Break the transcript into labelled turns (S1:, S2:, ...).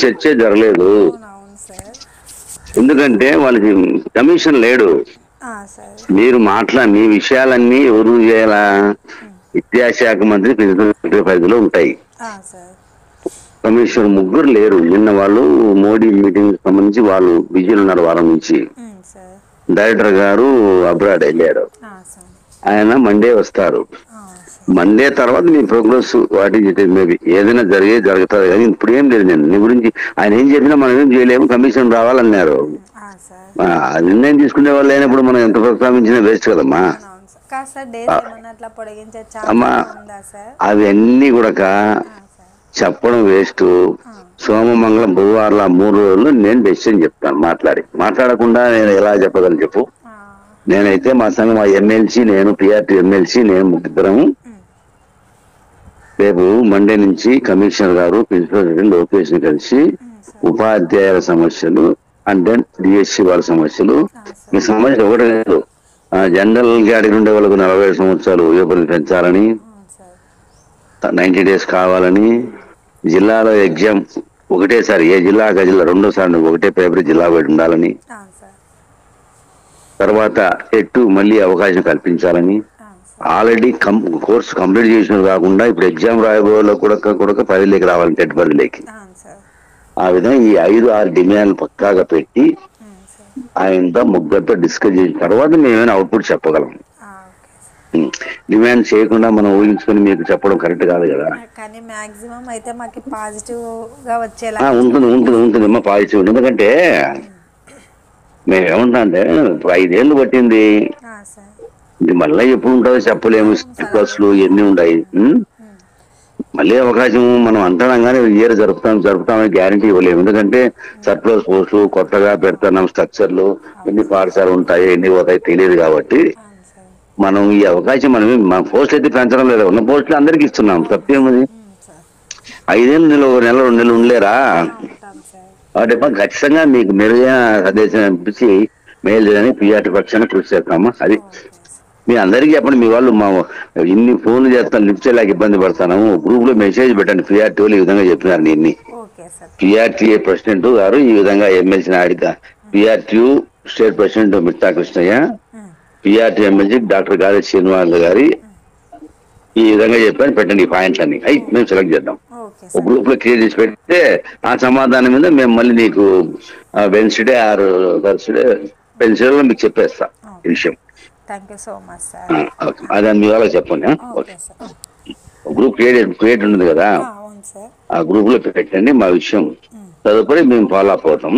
S1: చర్చే జరగలేదు.
S2: అవునవును సార్.
S1: ఎందుకంటే వాళ్ళకి కమిషన్ లేడు.
S2: సార్.
S1: మీరు మీ విషయాలన్నీ ఎవరు చేయాలా? విద్యాశాఖ మంత్రి ప్రిన్సిపల్ పరిధిలో ఉంటాయి.
S2: సార్.
S1: కమిషనర్ ముగ్గురు లేరు. నిన్న వాళ్ళు మోడీ మీటింగ్ సంబంధించి వాళ్ళు బిజీలు ఉన్నారు వారం నుంచి.
S2: సార్.
S1: డైరెక్టర్ గారు అబ్రాడ్ వెళ్ళాడు.
S2: సార్.
S1: ఆయన మండే వస్తారు. మండే తర్వాత మీ progress what is it maybe ఏదైనా జరుగుతుంది కానీ ఇప్పుడు ఏం లేదు. నేను నీ గురించి ఆయన ఏం చెప్పినా మనం ఏం చేయలేము. కమిషన్ రావాలన్నారు. నిర్ణయం తీసుకునే వాళ్ళు అయినప్పుడు మనం ఎంత ప్రస్తావించినా వేస్ట్ కదమ్మా. అమ్మా అవన్నీ కూడా చెప్పడం వేస్ట్. సోమమంగళం బుధవారం 3 రోజులు నేను డెసిషన్ చెప్తాను. మాట్లాడకుండా నేను ఎలా చెప్పగలను చెప్పు. నేనైతే మా సంఘం మా ఎమ్మెల్సీ నేను పిఆర్టీ ఎమ్మెల్సీ నేను ముగ్గురము రేపు మండే నుంచి కమిషనర్ గారు ప్రిన్సిపల్ సెక్రటరీ లోకేష్ ని కలిసి ఉపాధ్యాయుల సమస్యలు అంటే డిఎస్సి వాళ్ళ సమస్యలు మీ సమస్య ఒకటి లేదు. జనరల్ కేటగిరీ ఉండే వాళ్ళకు 45 సంవత్సరాలు యువకులు పెంచాలని 90 days కావాలని జిల్లాలో ఎగ్జామ్ ఒకటేసారి ఏ జిల్లా ఆ జిల్లా రెండోసారి ఒకటే పేపర్ జిల్లా పెట్టి ఉండాలని తర్వాత మళ్ళీ అవకాశం కల్పించాలని ఆల్రెడీ కోర్సు కంప్లీట్ చేసిన కాకుండా ఇప్పుడు ఎగ్జామ్ రాయబోలో కూడా పరిధిలోకి రావాలి టెట్ పరిధిలోకి. ఆ విధంగా ఈ 5-6 డిమాండ్లు పక్కాగా పెట్టి ఆయనతో ముగ్గురితో డిస్కస్ చేసిన తర్వాత మేమైనా అవుట్పుట్ చెప్పగలం. డిమాండ్ చేయకుండా మనం ఊహించుకొని మీకు చెప్పడం కరెక్ట్ కాదు కదా. ఉంటుంది అమ్మా పాజిటివ్. ఎందుకంటే మేమేమంటా అంటే ఇప్పుడు 5 ఏళ్ళు పట్టింది. ఇది మళ్ళీ ఎప్పుడు ఉంటుందో చెప్పలేము. బస్సులు ఇవన్నీ ఉన్నాయి. మళ్ళీ అవకాశం మనం అంటున్నాం కానీ ఇయర్ జరుపుతామని గ్యారంటీ ఇవ్వలేము. ఎందుకంటే సర్ప్లస్ పోస్టులు కొత్తగా పెడుతున్నాం. స్ట్రక్చర్లు ఎన్ని పాఠశాలలు ఉంటాయి ఎన్ని పోతాయి తెలియదు కాబట్టి మనం ఈ అవకాశం మన పోస్టులు అయితే పెంచడం లేదు. ఉన్న పోస్టులు అందరికి ఇస్తున్నాం. తప్పేమది 5 ఏళ్ళు నెల 2 నెలలు ఉండలేరా? వాటి ఖచ్చితంగా మీకు మెరుగైన ఆదేశం పంపించి మేలు చేయడానికి పిఆర్టీ పక్షాన్ని కృషి చేస్తామా. అది మీ అందరికీ చెప్పండి. మీ వాళ్ళు ఇన్ని ఫోన్లు చేస్తాను లిఫ్ట్ చేయలేక ఇబ్బంది పడతాను. గ్రూప్ లో మెసేజ్ పెట్టండి. పిఆర్టీ వాళ్ళు ఈ విధంగా చెప్పినారు. నేను పిఆర్టీఏ ప్రెసిడెంట్ గారు ఈ విధంగా ఎమ్మెల్సీని అడిగా పిఆర్టీ స్టేట్ ప్రెసిడెంట్ మిగతా కృష్ణయ్య పిఆర్టీ ఎమ్మెల్సీ డాక్టర్ గాలి శ్రీనివాస్ గారి ఈ విధంగా చెప్పాను పెట్టండి. ఈ పాయింట్స్ అన్ని మేము సెలెక్ట్ చేద్దాం. ఒక గ్రూప్ లో క్లియర్ చేసి పెడితే ఆ సమాధానం మీద మేము మళ్ళీ నీకు వెన్స్డే ఆర్ థర్స్డే పెన్సిల్ మీకు చెప్పేస్తా ఈ విషయం. అదే మీ వాళ్ళకి చెప్పండి. గ్రూప్ క్రియేట్ ఉంది కదా ఆ గ్రూప్ లో పెట్టండి. మా విషయం తదుపరి మేము ఫాలో అప్ అవుతాం.